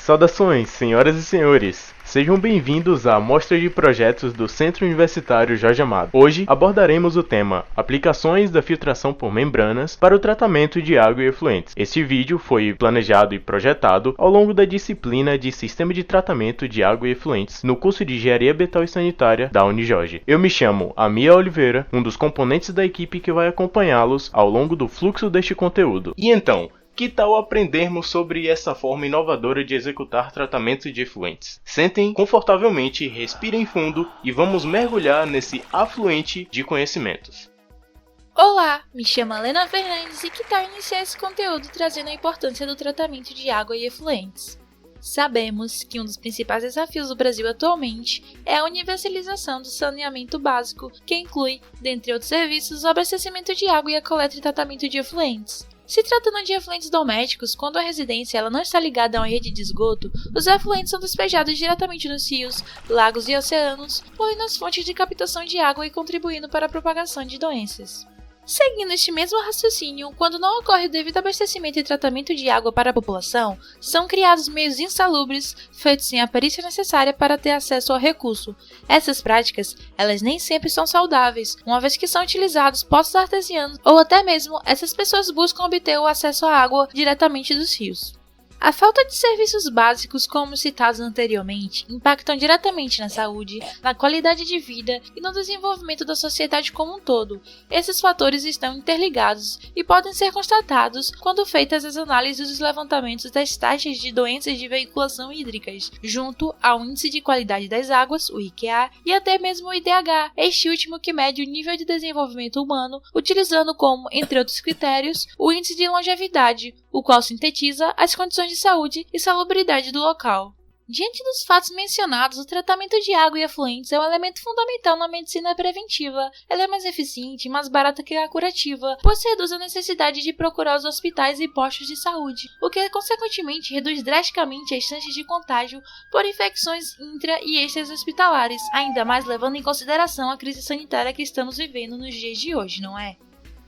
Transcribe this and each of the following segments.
Saudações, senhoras e senhores! Sejam bem-vindos à Mostra de Projetos do Centro Universitário Jorge Amado. Hoje abordaremos o tema Aplicações da filtração por membranas para o tratamento de água e efluentes. Este vídeo foi planejado e projetado ao longo da disciplina de Sistema de Tratamento de Água e Efluentes no curso de Engenharia Ambiental e Sanitária da Unijorge. Eu me chamo Amia Oliveira, um dos componentes da equipe que vai acompanhá-los ao longo do fluxo deste conteúdo. E então, que tal aprendermos sobre essa forma inovadora de executar tratamento de efluentes? Sentem confortavelmente, respirem fundo e vamos mergulhar nesse afluente de conhecimentos. Olá, me chamo Helena Fernandes e que tal iniciar esse conteúdo trazendo a importância do tratamento de água e efluentes? Sabemos que um dos principais desafios do Brasil atualmente é a universalização do saneamento básico, que inclui, dentre outros serviços, o abastecimento de água e a coleta e tratamento de efluentes. Se tratando de efluentes domésticos, quando a residência ela não está ligada a uma rede de esgoto, os efluentes são despejados diretamente nos rios, lagos e oceanos, ou nas fontes de captação de água e contribuindo para a propagação de doenças. Seguindo este mesmo raciocínio, quando não ocorre o devido abastecimento e tratamento de água para a população, são criados meios insalubres, feitos sem a perícia necessária para ter acesso ao recurso. Essas práticas, elas nem sempre são saudáveis, uma vez que são utilizados poços artesianos ou até mesmo essas pessoas buscam obter o acesso à água diretamente dos rios. A falta de serviços básicos, como citados anteriormente, impactam diretamente na saúde, na qualidade de vida e no desenvolvimento da sociedade como um todo. Esses fatores estão interligados e podem ser constatados quando feitas as análises dos levantamentos das taxas de doenças de veiculação hídricas, junto ao Índice de Qualidade das Águas, o IQA, e até mesmo o IDH, este último que mede o nível de desenvolvimento humano, utilizando como, entre outros critérios, o Índice de Longevidade, o qual sintetiza as condições de saúde e salubridade do local. Diante dos fatos mencionados, o tratamento de água e efluentes é um elemento fundamental na medicina preventiva. Ela é mais eficiente e mais barata que a curativa, pois reduz a necessidade de procurar os hospitais e postos de saúde, o que consequentemente reduz drasticamente as chances de contágio por infecções intra- e extra-hospitalares, ainda mais levando em consideração a crise sanitária que estamos vivendo nos dias de hoje, não é?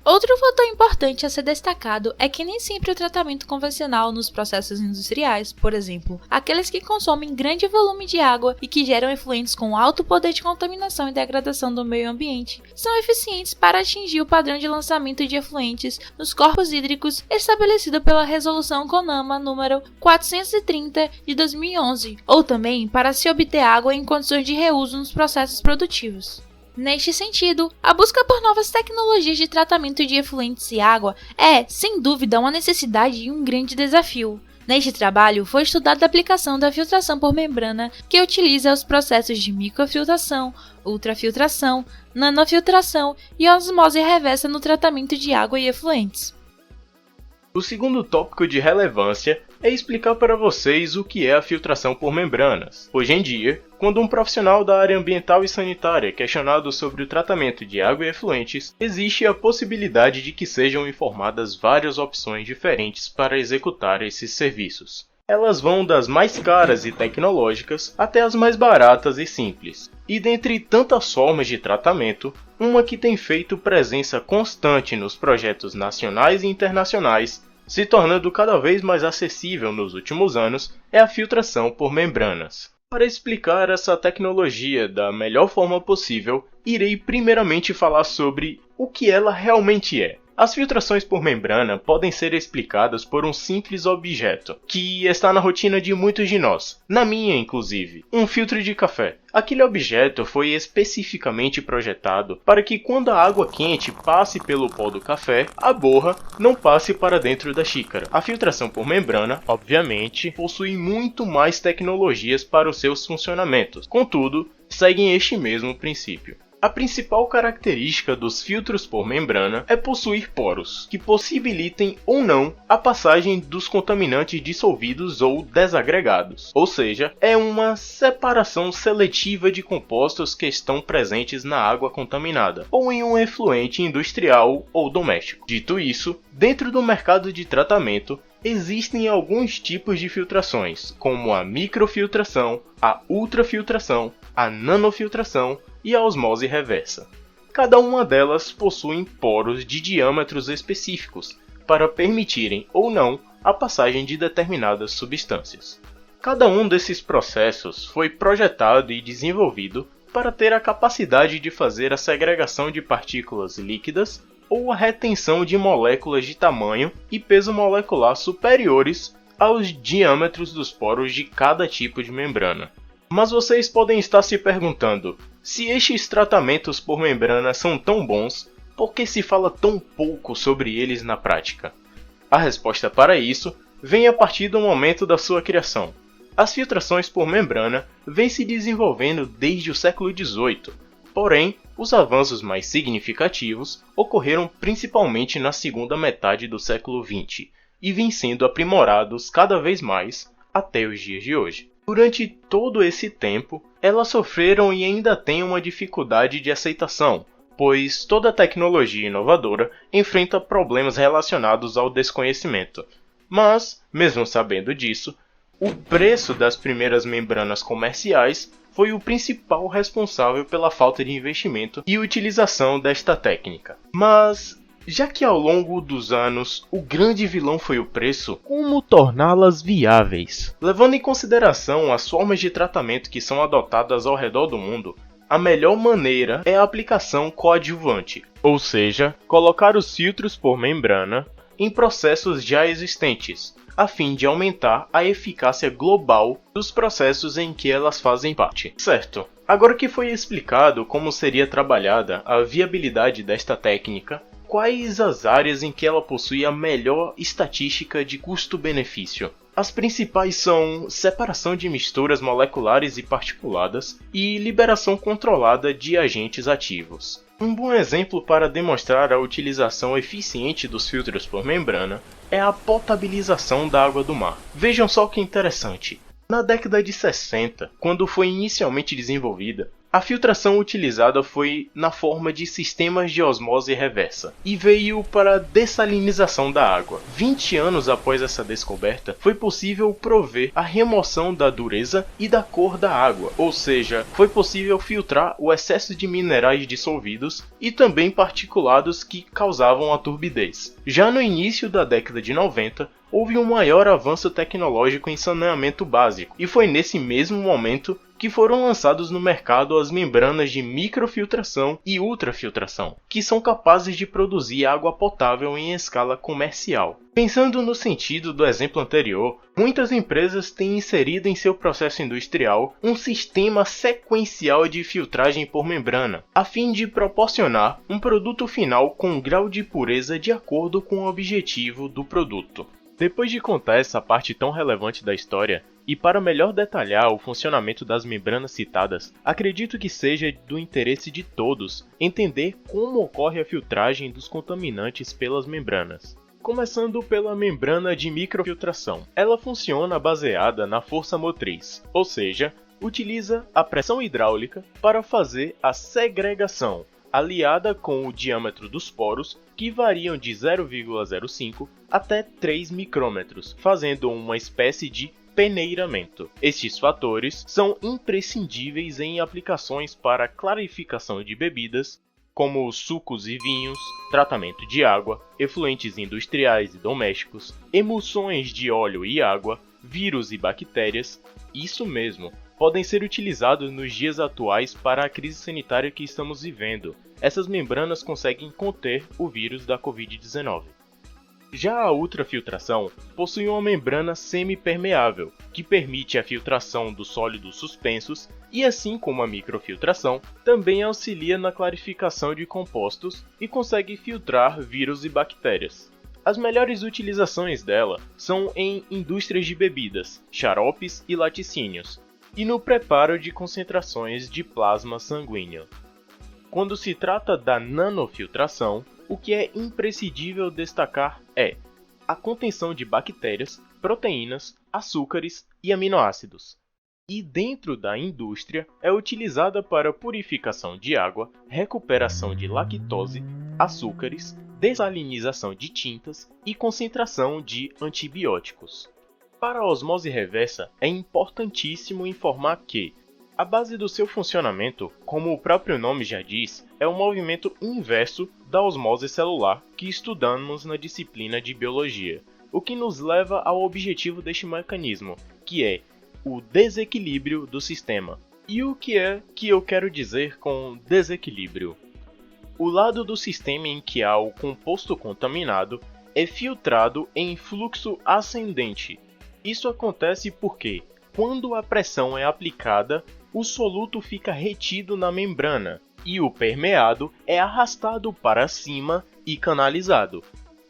Outro fator importante a ser destacado é que nem sempre o tratamento convencional nos processos industriais, por exemplo, aqueles que consomem grande volume de água e que geram efluentes com alto poder de contaminação e degradação do meio ambiente, são eficientes para atingir o padrão de lançamento de efluentes nos corpos hídricos estabelecido pela Resolução CONAMA número 430 de 2011, ou também para se obter água em condições de reuso nos processos produtivos. Neste sentido, a busca por novas tecnologias de tratamento de efluentes e água é, sem dúvida, uma necessidade e um grande desafio. Neste trabalho, foi estudada a aplicação da filtração por membrana, que utiliza os processos de microfiltração, ultrafiltração, nanofiltração e osmose reversa no tratamento de água e efluentes. O segundo tópico de relevância é explicar para vocês o que é a filtração por membranas. Hoje em dia, quando um profissional da área ambiental e sanitária é questionado sobre o tratamento de água e efluentes, existe a possibilidade de que sejam informadas várias opções diferentes para executar esses serviços. Elas vão das mais caras e tecnológicas até as mais baratas e simples. E dentre tantas formas de tratamento, uma que tem feito presença constante nos projetos nacionais e internacionais, se tornando cada vez mais acessível nos últimos anos, é a filtração por membranas. Para explicar essa tecnologia da melhor forma possível, irei primeiramente falar sobre o que ela realmente é. As filtrações por membrana podem ser explicadas por um simples objeto, que está na rotina de muitos de nós, na minha inclusive, um filtro de café. Aquele objeto foi especificamente projetado para que quando a água quente passe pelo pó do café, a borra não passe para dentro da xícara. A filtração por membrana, obviamente, possui muito mais tecnologias para os seus funcionamentos, contudo, seguem este mesmo princípio. A principal característica dos filtros por membrana é possuir poros, que possibilitem ou não a passagem dos contaminantes dissolvidos ou desagregados. Ou seja, é uma separação seletiva de compostos que estão presentes na água contaminada, ou em um efluente industrial ou doméstico. Dito isso, dentro do mercado de tratamento, existem alguns tipos de filtrações, como a microfiltração, a ultrafiltração, a nanofiltração e a osmose reversa. Cada uma delas possui poros de diâmetros específicos para permitirem ou não a passagem de determinadas substâncias. Cada um desses processos foi projetado e desenvolvido para ter a capacidade de fazer a segregação de partículas líquidas ou a retenção de moléculas de tamanho e peso molecular superiores aos diâmetros dos poros de cada tipo de membrana. Mas vocês podem estar se perguntando, se estes tratamentos por membrana são tão bons, por que se fala tão pouco sobre eles na prática? A resposta para isso vem a partir do momento da sua criação. As filtrações por membrana vêm se desenvolvendo desde o século XVIII, porém, os avanços mais significativos ocorreram principalmente na segunda metade do século XX e vêm sendo aprimorados cada vez mais até os dias de hoje. Durante todo esse tempo, elas sofreram e ainda têm uma dificuldade de aceitação, pois toda tecnologia inovadora enfrenta problemas relacionados ao desconhecimento. Mas, mesmo sabendo disso, o preço das primeiras membranas comerciais foi o principal responsável pela falta de investimento e utilização desta técnica. Mas, já que ao longo dos anos o grande vilão foi o preço, como torná-las viáveis? Levando em consideração as formas de tratamento que são adotadas ao redor do mundo, a melhor maneira é a aplicação coadjuvante, ou seja, colocar os filtros por membrana em processos já existentes, a fim de aumentar a eficácia global dos processos em que elas fazem parte. Certo, agora que foi explicado como seria trabalhada a viabilidade desta técnica, quais as áreas em que ela possui a melhor estatística de custo-benefício? As principais são separação de misturas moleculares e particuladas e liberação controlada de agentes ativos. Um bom exemplo para demonstrar a utilização eficiente dos filtros por membrana é a potabilização da água do mar. Vejam só que interessante. Na década de 60, quando foi inicialmente desenvolvida, a filtração utilizada foi na forma de sistemas de osmose reversa e veio para a dessalinização da água. 20 anos após essa descoberta, foi possível prover a remoção da dureza e da cor da água, ou seja, foi possível filtrar o excesso de minerais dissolvidos e também particulados que causavam a turbidez. Já no início da década de 90, houve um maior avanço tecnológico em saneamento básico, e foi nesse mesmo momento que foram lançados no mercado as membranas de microfiltração e ultrafiltração, que são capazes de produzir água potável em escala comercial. Pensando no sentido do exemplo anterior, muitas empresas têm inserido em seu processo industrial um sistema sequencial de filtragem por membrana, a fim de proporcionar um produto final com grau de pureza de acordo com o objetivo do produto. Depois de contar essa parte tão relevante da história, e para melhor detalhar o funcionamento das membranas citadas, acredito que seja do interesse de todos entender como ocorre a filtragem dos contaminantes pelas membranas. Começando pela membrana de microfiltração. Ela funciona baseada na força motriz, ou seja, utiliza a pressão hidráulica para fazer a segregação, aliada com o diâmetro dos poros, que variam de 0,05 até 3 micrômetros, fazendo uma espécie de peneiramento. Estes fatores são imprescindíveis em aplicações para clarificação de bebidas, como sucos e vinhos, tratamento de água, efluentes industriais e domésticos, emulsões de óleo e água, vírus e bactérias. Isso mesmo, podem ser utilizados nos dias atuais para a crise sanitária que estamos vivendo. Essas membranas conseguem conter o vírus da Covid-19. Já a ultrafiltração possui uma membrana semipermeável, que permite a filtração dos sólidos suspensos e, assim como a microfiltração, também auxilia na clarificação de compostos e consegue filtrar vírus e bactérias. As melhores utilizações dela são em indústrias de bebidas, xaropes e laticínios, e no preparo de concentrações de plasma sanguíneo. Quando se trata da nanofiltração, o que é imprescindível destacar é a contenção de bactérias, proteínas, açúcares e aminoácidos. E dentro da indústria é utilizada para purificação de água, recuperação de lactose, açúcares, dessalinização de tintas e concentração de antibióticos. Para a osmose reversa, é importantíssimo informar que a base do seu funcionamento, como o próprio nome já diz, é o movimento inverso da osmose celular que estudamos na disciplina de biologia, o que nos leva ao objetivo deste mecanismo, que é o desequilíbrio do sistema. E o que é que eu quero dizer com desequilíbrio? O lado do sistema em que há o composto contaminado é filtrado em fluxo ascendente. Isso acontece porque, quando a pressão é aplicada, o soluto fica retido na membrana e o permeado é arrastado para cima e canalizado,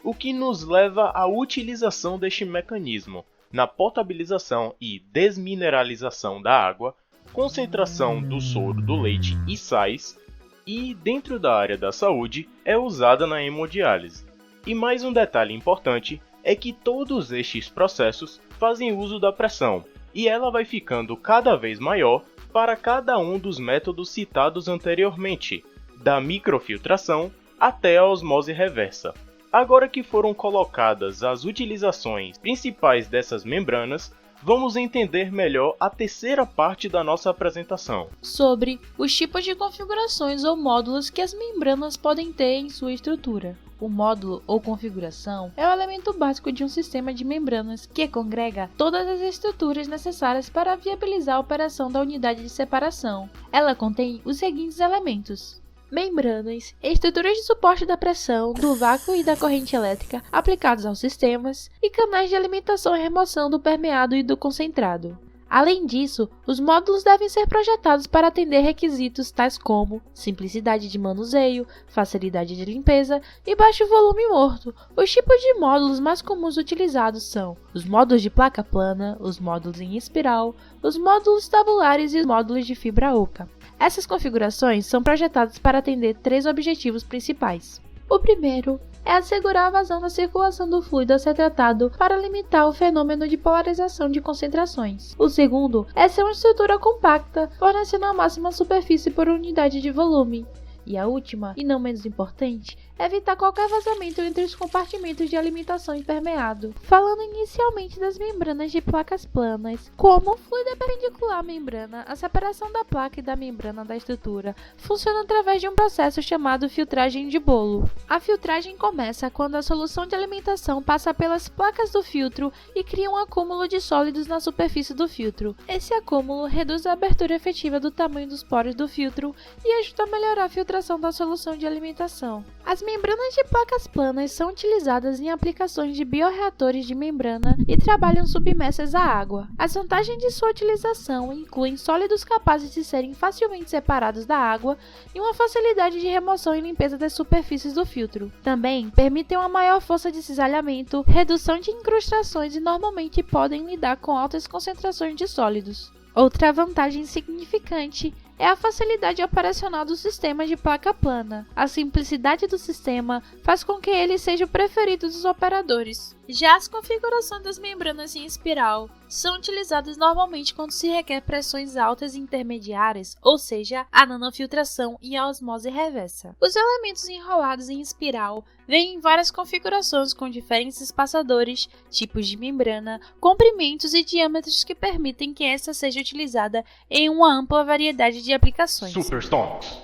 o que nos leva à utilização deste mecanismo na potabilização e desmineralização da água, concentração do soro do leite e sais, e dentro da área da saúde é usada na hemodiálise. E mais um detalhe importante é que todos estes processos fazem uso da pressão, e ela vai ficando cada vez maior para cada um dos métodos citados anteriormente, da microfiltração até a osmose reversa. Agora que foram colocadas as utilizações principais dessas membranas, vamos entender melhor a terceira parte da nossa apresentação, sobre os tipos de configurações ou módulos que as membranas podem ter em sua estrutura. O módulo ou configuração é o elemento básico de um sistema de membranas que congrega todas as estruturas necessárias para viabilizar a operação da unidade de separação. Ela contém os seguintes elementos: membranas, estruturas de suporte da pressão, do vácuo e da corrente elétrica aplicados aos sistemas, e canais de alimentação e remoção do permeado e do concentrado. Além disso, os módulos devem ser projetados para atender requisitos tais como simplicidade de manuseio, facilidade de limpeza e baixo volume morto. Os tipos de módulos mais comuns utilizados são os módulos de placa plana, os módulos em espiral, os módulos tabulares e os módulos de fibra oca. Essas configurações são projetadas para atender três objetivos principais. O primeiro é assegurar a vazão da circulação do fluido a ser tratado para limitar o fenômeno de polarização de concentrações. O segundo é ser uma estrutura compacta, fornecendo a máxima superfície por unidade de volume. E a última, e não menos importante, é evitar qualquer vazamento entre os compartimentos de alimentação e permeado. Falando inicialmente das membranas de placas planas, como o fluido é perpendicular à membrana, a separação da placa e da membrana da estrutura funciona através de um processo chamado filtragem de bolo. A filtragem começa quando a solução de alimentação passa pelas placas do filtro e cria um acúmulo de sólidos na superfície do filtro. Esse acúmulo reduz a abertura efetiva do tamanho dos poros do filtro e ajuda a melhorar a filtração da solução de alimentação. As membranas de placas planas são utilizadas em aplicações de bioreatores de membrana e trabalham submersas à água. As vantagens de sua utilização incluem sólidos capazes de serem facilmente separados da água e uma facilidade de remoção e limpeza das superfícies do filtro. Também permitem uma maior força de cisalhamento, redução de incrustações e normalmente podem lidar com altas concentrações de sólidos. Outra vantagem significante é a facilidade operacional do sistema de placa plana. A simplicidade do sistema faz com que ele seja o preferido dos operadores. Já as configurações das membranas em espiral são utilizadas normalmente quando se requer pressões altas e intermediárias, ou seja, a nanofiltração e a osmose reversa. Os elementos enrolados em espiral vêm em várias configurações com diferentes espaçadores, tipos de membrana, comprimentos e diâmetros que permitem que esta seja utilizada em uma ampla variedade de aplicações. Superstonks.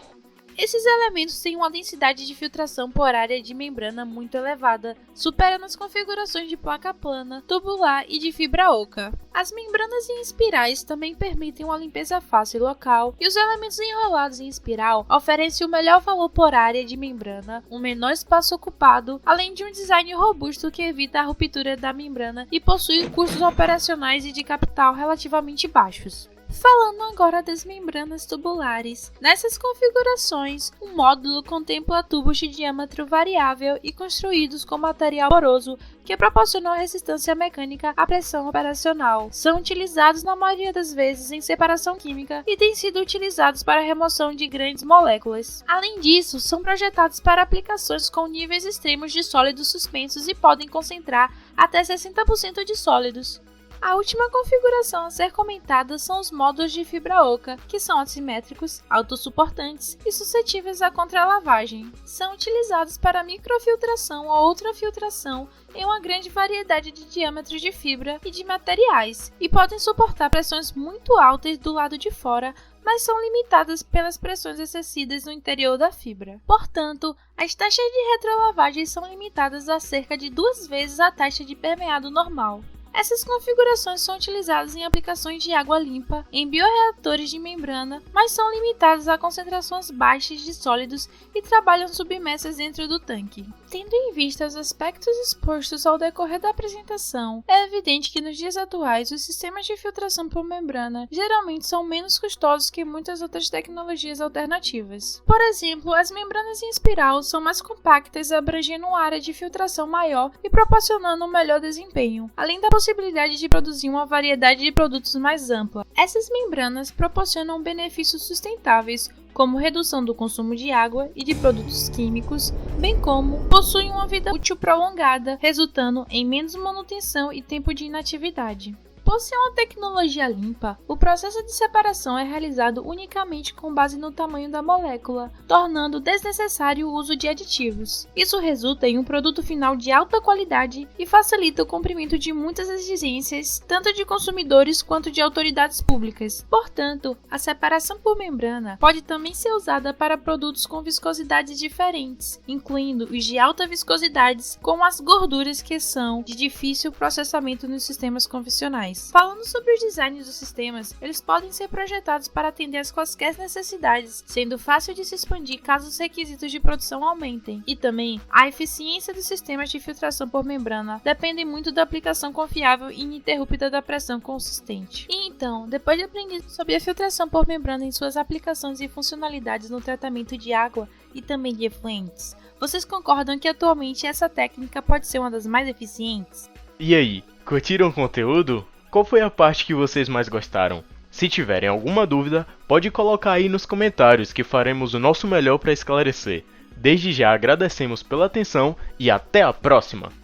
Esses elementos têm uma densidade de filtração por área de membrana muito elevada, superando as configurações de placa plana, tubular e de fibra oca. As membranas em espirais também permitem uma limpeza fácil local, e os elementos enrolados em espiral oferecem o melhor valor por área de membrana, um menor espaço ocupado, além de um design robusto que evita a ruptura da membrana e possui custos operacionais e de capital relativamente baixos. Falando agora das membranas tubulares, nessas configurações, um módulo contempla tubos de diâmetro variável e construídos com material poroso que proporcionam resistência mecânica à pressão operacional. São utilizados na maioria das vezes em separação química e têm sido utilizados para a remoção de grandes moléculas. Além disso, são projetados para aplicações com níveis extremos de sólidos suspensos e podem concentrar até 60% de sólidos. A última configuração a ser comentada são os módulos de fibra oca, que são assimétricos, autossuportantes e suscetíveis à contralavagem. São utilizados para microfiltração ou ultrafiltração em uma grande variedade de diâmetros de fibra e de materiais, e podem suportar pressões muito altas do lado de fora, mas são limitadas pelas pressões exercidas no interior da fibra. Portanto, as taxas de retrolavagem são limitadas a cerca de 2 vezes a taxa de permeado normal. Essas configurações são utilizadas em aplicações de água limpa, em bioreatores de membrana, mas são limitadas a concentrações baixas de sólidos e trabalham submersas dentro do tanque. Tendo em vista os aspectos expostos ao decorrer da apresentação, é evidente que nos dias atuais os sistemas de filtração por membrana geralmente são menos custosos que muitas outras tecnologias alternativas. Por exemplo, as membranas em espiral são mais compactas, abrangendo uma área de filtração maior e proporcionando um melhor desempenho, além da possibilidade de produzir uma variedade de produtos mais ampla. Essas membranas proporcionam benefícios sustentáveis, como redução do consumo de água e de produtos químicos, bem como possuem uma vida útil prolongada, resultando em menos manutenção e tempo de inatividade. Por ser uma tecnologia limpa, o processo de separação é realizado unicamente com base no tamanho da molécula, tornando desnecessário o uso de aditivos. Isso resulta em um produto final de alta qualidade e facilita o cumprimento de muitas exigências, tanto de consumidores quanto de autoridades públicas. Portanto, a separação por membrana pode também ser usada para produtos com viscosidades diferentes, incluindo os de alta viscosidade, como as gorduras que são de difícil processamento nos sistemas convencionais. Falando sobre os designs dos sistemas, eles podem ser projetados para atender às quaisquer necessidades, sendo fácil de se expandir caso os requisitos de produção aumentem. E também, a eficiência dos sistemas de filtração por membrana depende muito da aplicação confiável e ininterrupta da pressão consistente. E então, depois de aprender sobre a filtração por membrana em suas aplicações e funcionalidades no tratamento de água e também de efluentes, vocês concordam que atualmente essa técnica pode ser uma das mais eficientes? E aí, curtiram o conteúdo? Qual foi a parte que vocês mais gostaram? Se tiverem alguma dúvida, pode colocar aí nos comentários que faremos o nosso melhor para esclarecer. Desde já agradecemos pela atenção e até a próxima!